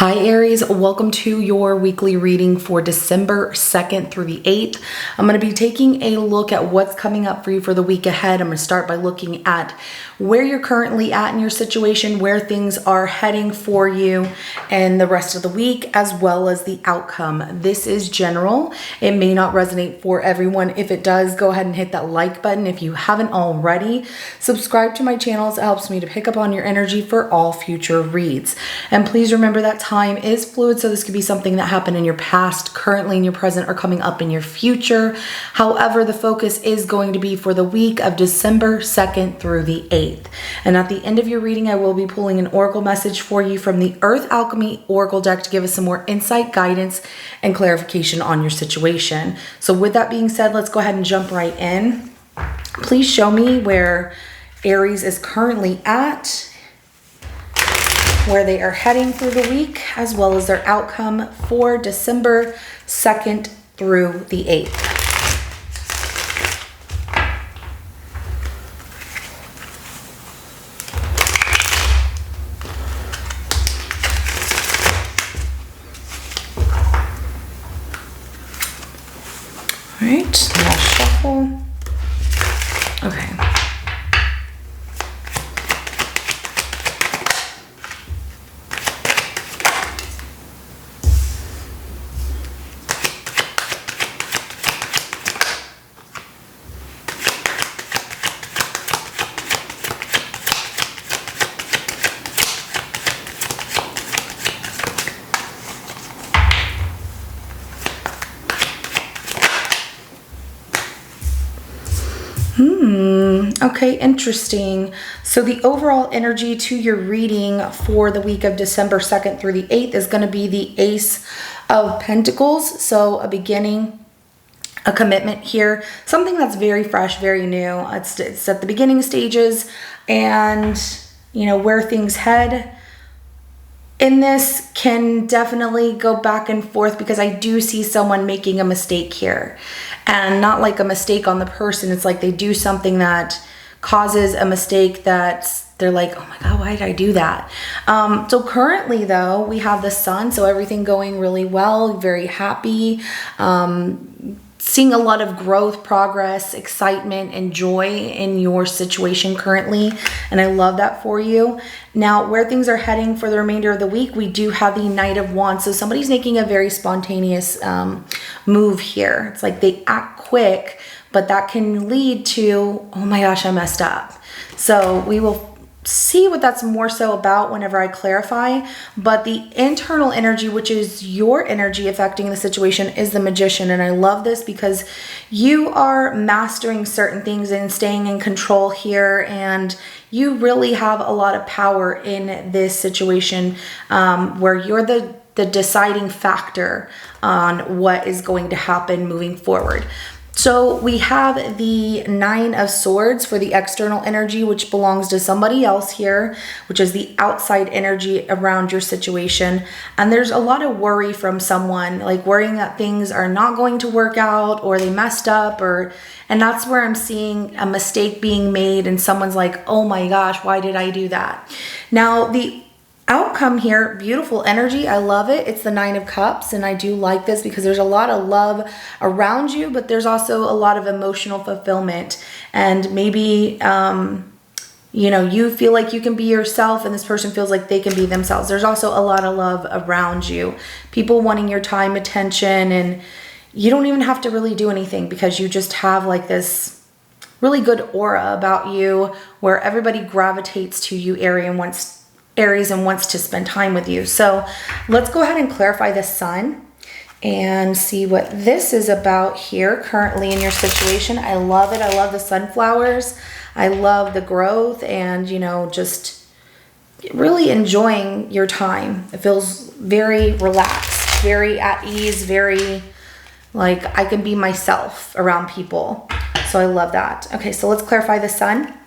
Hi Aries, welcome to your weekly reading for December 2nd through the 8th. I'm going to be taking a look at what's coming up for you for the week ahead. I'm going to start by looking at where you're currently at in your situation, where things are heading for you and the rest of the week, as well as the outcome. This is general. It may not resonate for everyone. If it does, go ahead and hit that like button. If you haven't already, subscribe to my channel. It helps me to pick up on your energy for all future reads. And please remember that time is fluid, so this could be something that happened in your past, currently in your present, or coming up in your future. However, the focus is going to be for the week of December 2nd through the 8th. And at the end of your reading, I will be pulling an oracle message for you from the Earth Alchemy Oracle deck to give us some more insight, guidance, and clarification on your situation. So with that being said, let's go ahead and jump right in. Please show me where Aries is currently at, where they are heading through the week, as well as their outcome for December 2nd through the 8th. All right, now shuffle. Okay. Okay, interesting. So the overall energy to your reading for the week of December 2nd through the 8th is going to be the Ace of Pentacles. So a beginning, a commitment here, something that's very fresh, very new. It's at the beginning stages, and you know where things head in this can definitely go back and forth, because I do see someone making a mistake here, and not like a mistake on the person. It's like they do something that causes a mistake that they're like, oh my God, why did I do that? So currently though, we have the Sun, so everything going really well, very happy, seeing a lot of growth, progress, excitement, and joy in your situation currently. And I love that for you. Now, where things are heading for the remainder of the week, we do have the Knight of Wands. So somebody's making a very spontaneous move here. It's like they act quick, but that can lead to, oh my gosh, I messed up. So we will see what that's more so about whenever I clarify. But the internal energy, which is your energy affecting the situation, is the Magician. And I love this because you are mastering certain things and staying in control here, and you really have a lot of power in this situation, where you're the deciding factor on what is going to happen moving forward. So we have the Nine of Swords for the external energy, which belongs to somebody else here, which is the outside energy around your situation. And there's a lot of worry from someone, like worrying that things are not going to work out, or they messed up, and that's where I'm seeing a mistake being made, and someone's like, oh my gosh, why did I do that? Now, the outcome here, beautiful energy. I love it. It's the Nine of Cups, and I do like this because there's a lot of love around you, but there's also a lot of emotional fulfillment. And maybe, you know, you feel like you can be yourself, and this person feels like they can be themselves. There's also a lot of love around you. People wanting your time, attention, and you don't even have to really do anything, because you just have like this really good aura about you where everybody gravitates to you, Aries, and wants to spend time with you. So let's go ahead and clarify the Sun and see what this is about here currently in your situation. I love it. I love the sunflowers. I love the growth, and you know, just really enjoying your time. It feels very relaxed, very at ease, very like I can be myself around people. So I love that. Okay, so let's clarify the Sun.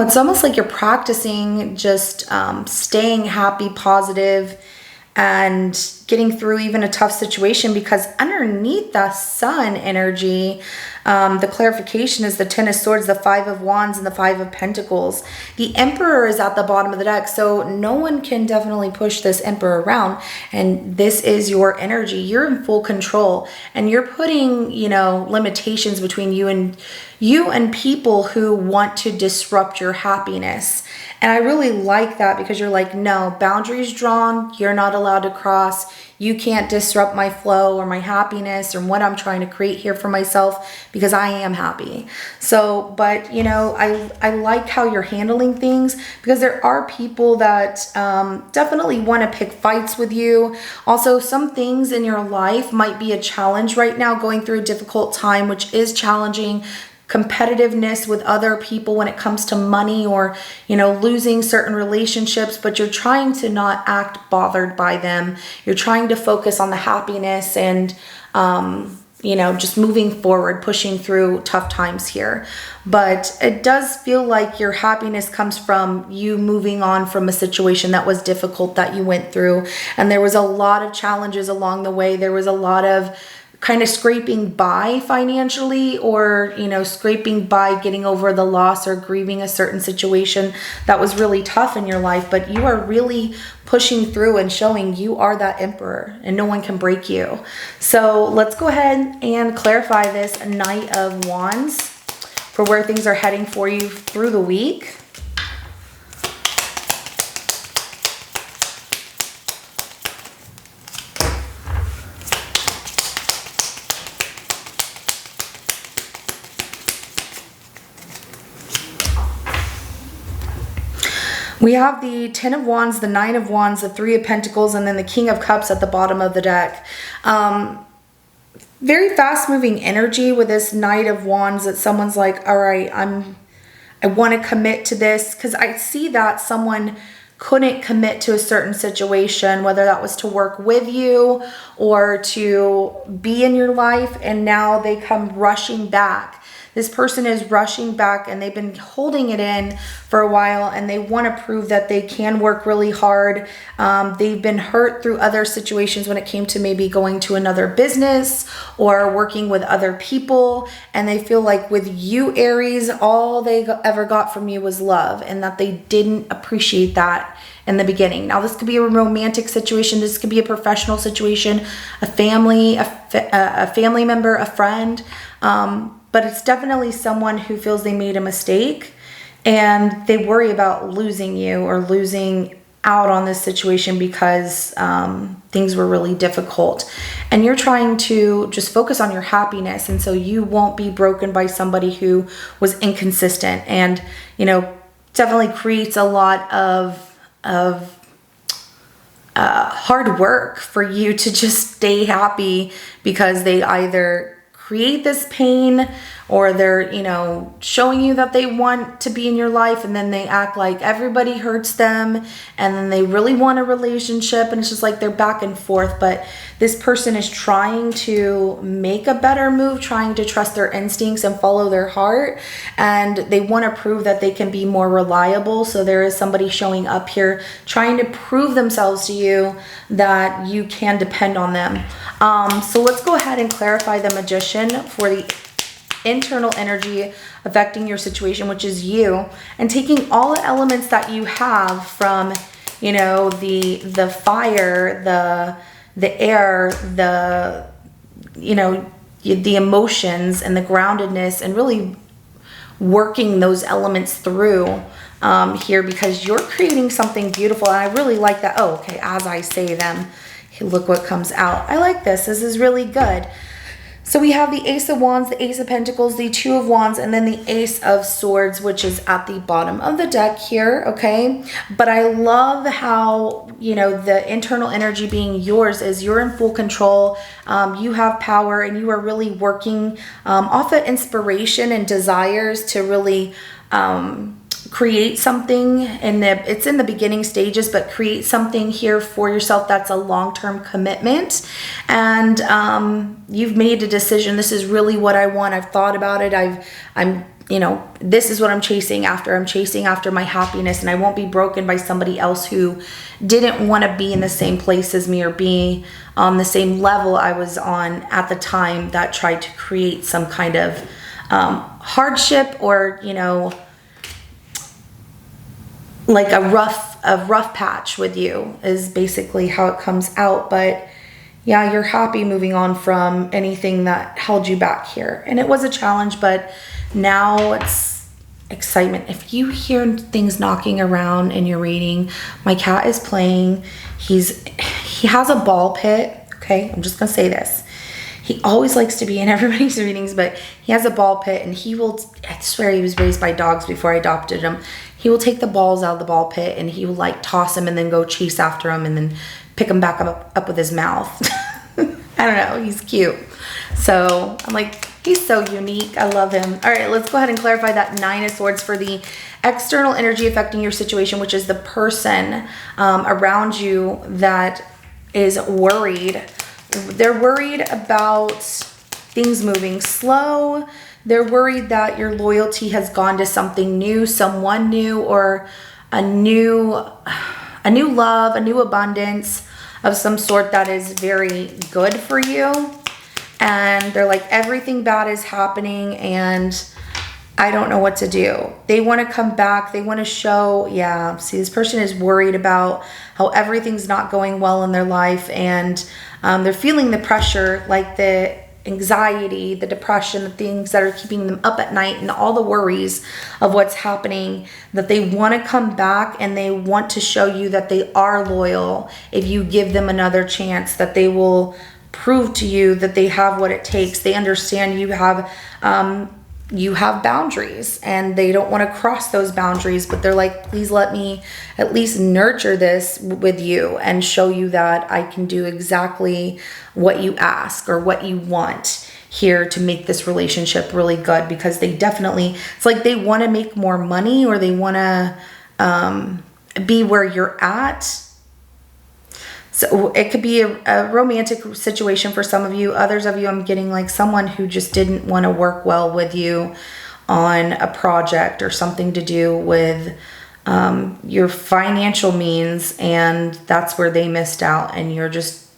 it's almost like you're practicing just staying happy, positive, and getting through even a tough situation, because underneath the Sun energy, the clarification is the Ten of Swords, the Five of Wands, and the Five of Pentacles. The Emperor is at the bottom of the deck, so no one can definitely push this Emperor around, and this is your energy. You're in full control, and you're putting, limitations between you and people who want to disrupt your happiness. And I really like that, because you're like, no, boundaries drawn, you're not allowed to cross. You can't disrupt my flow or my happiness or what I'm trying to create here for myself, because I am happy. So, but I like how you're handling things, because there are people that definitely want to pick fights with you. Also, some things in your life might be a challenge right now, going through a difficult time, which is challenging. Competitiveness with other people when it comes to money, or losing certain relationships, but you're trying to not act bothered by them. You're trying to focus on the happiness and just moving forward, pushing through tough times here. But it does feel like your happiness comes from you moving on from a situation that was difficult that you went through, and there was a lot of challenges along the way. There was a lot of kind of scraping by financially, or scraping by getting over the loss or grieving a certain situation that was really tough in your life. But you are really pushing through and showing you are that Emperor, and no one can break you. So let's go ahead and clarify this Knight of Wands for where things are heading for you through the week. We have the Ten of Wands, the Nine of Wands, the Three of Pentacles, and then the King of Cups at the bottom of the deck. Very fast-moving energy with this Knight of Wands, that someone's like, all right, I want to commit to this, because I see that someone couldn't commit to a certain situation, whether that was to work with you or to be in your life, and now they come rushing back. This person is rushing back, and they've been holding it in for a while, and they want to prove that they can work really hard. They've been hurt through other situations when it came to maybe going to another business or working with other people, and they feel like with you, Aries, all they ever got from you was love, and that they didn't appreciate that in the beginning. Now, this could be a romantic situation. This could be a professional situation, a family member, a friend. But it's definitely someone who feels they made a mistake, and they worry about losing you or losing out on this situation because things were really difficult. And you're trying to just focus on your happiness, and so you won't be broken by somebody who was inconsistent, and definitely creates a lot of hard work for you to just stay happy, because they either create this pain, or they're showing you that they want to be in your life, and then they act like everybody hurts them, and then they really want a relationship, and it's just like they're back and forth. But this person is trying to make a better move, trying to trust their instincts and follow their heart, and they want to prove that they can be more reliable. So there is somebody showing up here trying to prove themselves to you that you can depend on them. So let's go ahead and clarify the Magician for the internal energy affecting your situation, which is you, and taking all the elements that you have from the fire, the air, the emotions and the groundedness, and really working those elements through here, because you're creating something beautiful. And I really like that. Oh, okay, as I say them, look what comes out. I like this. This is really good. So we have the Ace of Wands, the Ace of Pentacles, the Two of Wands, and then the Ace of Swords, which is at the bottom of the deck here, okay? But I love how, the internal energy being yours is you're in full control. You have power, and you are really working off of inspiration and desires to really create something it's in the beginning stages, but create something here for yourself that's a long-term commitment. And you've made a decision. This is really what I want. I've thought about it. I'm you know, this is what I'm chasing after. I'm chasing after my happiness, and I won't be broken by somebody else who didn't want to be in the same place as me or be on the same level I was on at the time, that tried to create some kind of hardship, or, you know, like a rough patch with you is basically how it comes out. But yeah, you're happy moving on from anything that held you back here. And it was a challenge, but now it's excitement. If you hear things knocking around in your reading, my cat is playing. He has a ball pit. Okay, I'm just gonna say this. He always likes to be in everybody's readings, but he has a ball pit, and he will, I swear he was raised by dogs before I adopted him. He will take the balls out of the ball pit, and he will like toss them and then go chase after them and then pick them back up with his mouth. I don't know, he's cute. So I'm like, he's so unique. I love him. All right, let's go ahead and clarify that 9 of Swords for the external energy affecting your situation, which is the person around you that is worried. They're worried about things moving slow. They're worried that your loyalty has gone to something new, someone new, or a new love, a new abundance of some sort that is very good for you. And they're like, everything bad is happening and I don't know what to do. They want to come back. They want to show, yeah, see, this person is worried about how everything's not going well in their life, and they're feeling the pressure, like the anxiety, the depression, the things that are keeping them up at night, and all the worries of what's happening, that they want to come back and they want to show you that they are loyal. If you give them another chance, that they will prove to you that they have what it takes. They understand you have boundaries, and they don't want to cross those boundaries, but they're like, please let me at least nurture this with you and show you that I can do exactly what you ask or what you want here to make this relationship really good. Because they definitely, it's like they want to make more money, or they want to be where you're at. So it could be a romantic situation for some of you. Others of you, I'm getting like someone who just didn't want to work well with you on a project or something to do with your financial means, and that's where they missed out, and you're just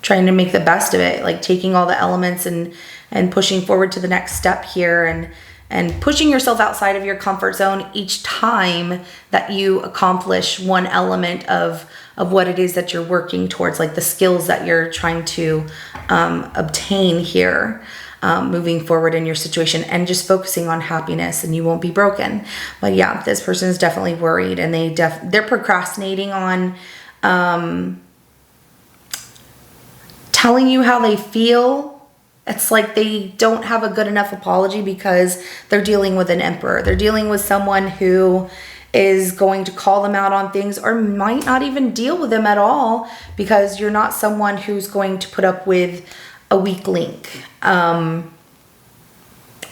trying to make the best of it, like taking all the elements and pushing forward to the next step here, and pushing yourself outside of your comfort zone each time that you accomplish one element of what it is that you're working towards, like the skills that you're trying to obtain here, moving forward in your situation, and just focusing on happiness, and you won't be broken. But yeah, this person is definitely worried, and they're procrastinating on telling you how they feel. It's like they don't have a good enough apology because they're dealing with an emperor. They're dealing with someone who is going to call them out on things, or might not even deal with them at all, because you're not someone who's going to put up with a weak link. I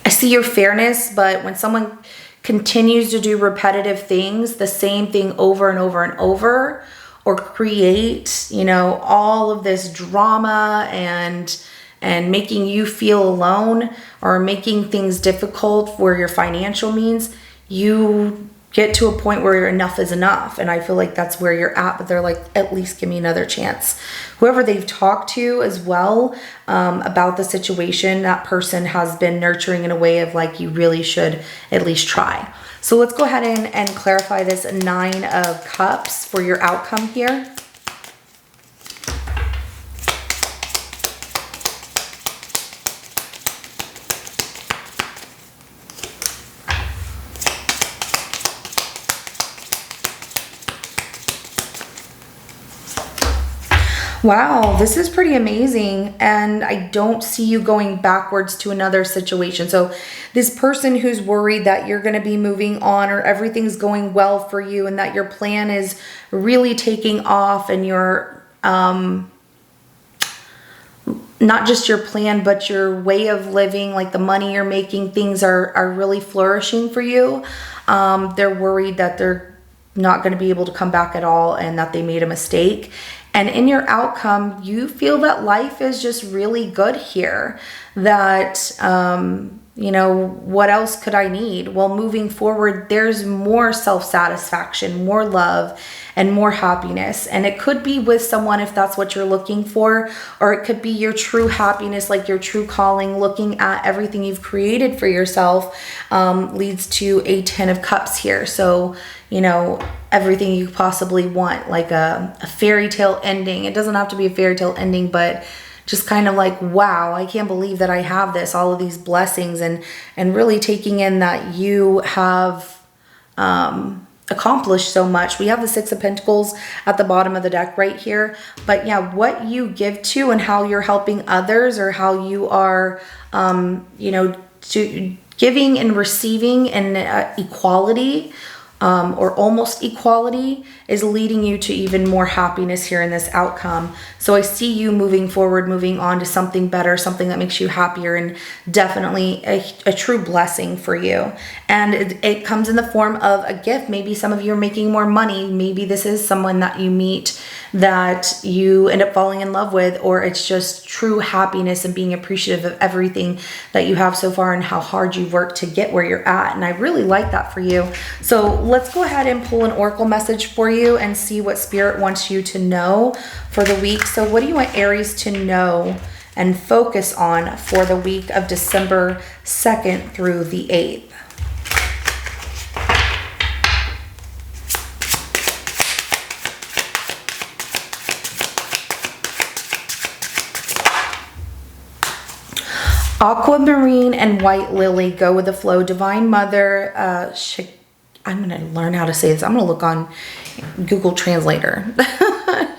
see your fairness, but when someone continues to do repetitive things, the same thing over and over and over, or create, you know, all of this drama and making you feel alone, or making things difficult for your financial means, you get to a point where enough is enough. And I feel like that's where you're at, but they're like, at least give me another chance. Whoever they've talked to as well about the situation, that person has been nurturing in a way of like, you really should at least try. So let's go ahead and clarify this 9 of Cups for your outcome here. Wow, this is pretty amazing, and I don't see you going backwards to another situation. So this person who's worried that you're going to be moving on, or everything's going well for you, and that your plan is really taking off, and your not just your plan, but your way of living, like the money you're making, things are really flourishing for you. They're worried that they're not going to be able to come back at all, and that they made a mistake. And in your outcome, you feel that life is just really good here, that what else could I need? Well, moving forward, there's more self-satisfaction, more love, and more happiness. And it could be with someone if that's what you're looking for, or it could be your true happiness, like your true calling, looking at everything you've created for yourself, leads to a 10 of cups here. So, everything you possibly want, like a fairy tale ending. It doesn't have to be a fairy tale ending, but just kind of like, wow, I can't believe that I have this, all of these blessings, and really taking in that you have accomplished so much. We have the Six of Pentacles at the bottom of the deck right here. But yeah, what you give to and how you're helping others, or how you are, to giving and receiving and equality, or almost equality, is leading you to even more happiness here in this outcome. So I see you moving forward, moving on to something better, something that makes you happier, and definitely a true blessing for you. And it comes in the form of a gift. Maybe some of you are making more money. Maybe this is someone that you meet that you end up falling in love with, or it's just true happiness and being appreciative of everything that you have so far and how hard you've worked to get where you're at. And I really like that for you. So let's go ahead and pull an oracle message for you and see what Spirit wants you to know for the week. So what do you want Aries to know and focus on for the week of December 2nd through the 8th? Aquamarine and white lily, go with the flow. Divine Mother, I'm going to learn how to say this. I'm going to look on Google Translator.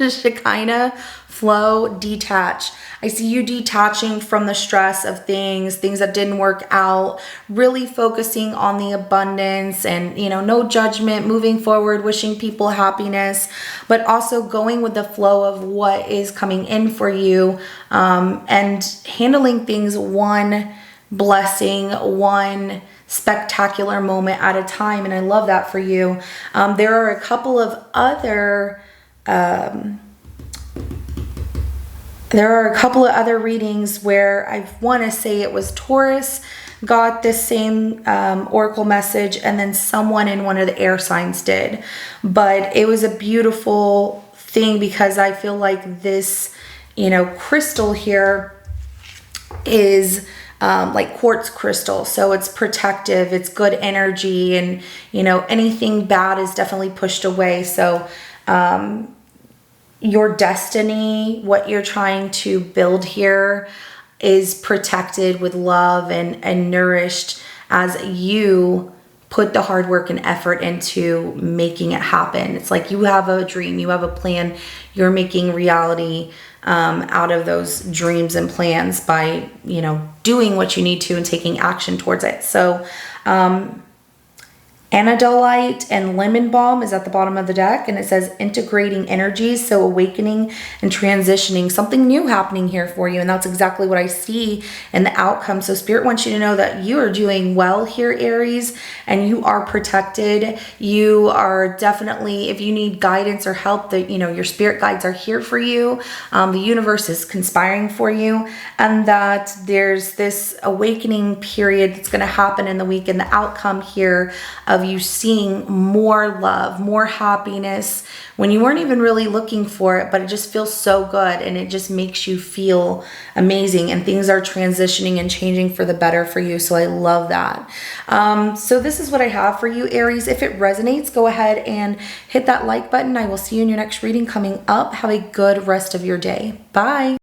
Shekinah, flow, detach. I see you detaching from the stress of things that didn't work out, really focusing on the abundance and, no judgment, moving forward, wishing people happiness, but also going with the flow of what is coming in for you, and handling things one blessing, one spectacular moment at a time. And I love that for you. There are a couple of other readings where I want to say it was Taurus got this same oracle message, and then someone in one of the air signs did. But it was a beautiful thing because I feel like this, crystal here is like quartz crystal. So it's protective, it's good energy, and, anything bad is definitely pushed away. So, your destiny, what you're trying to build here, is protected with love and nourished as you put the hard work and effort into making it happen. It's like you have a dream, you have a plan, you're making reality out of those dreams and plans by, doing what you need to and taking action towards it. So, Anodolite and lemon balm is at the bottom of the deck, and it says integrating energies, so awakening and transitioning, something new happening here for you. And that's exactly what I see in the outcome. So Spirit wants you to know that you are doing well here, Aries, and you are protected. You are definitely, if you need guidance or help, that your spirit guides are here for you. The universe is conspiring for you, and that there's this awakening period that's going to happen in the week, and the outcome here of you seeing more love, more happiness when you weren't even really looking for it, but it just feels so good and it just makes you feel amazing, and things are transitioning and changing for the better for you. So I love that. So this is what I have for you, Aries. If it resonates, go ahead and hit that like button. I will see you in your next reading coming up. Have a good rest of your day. Bye.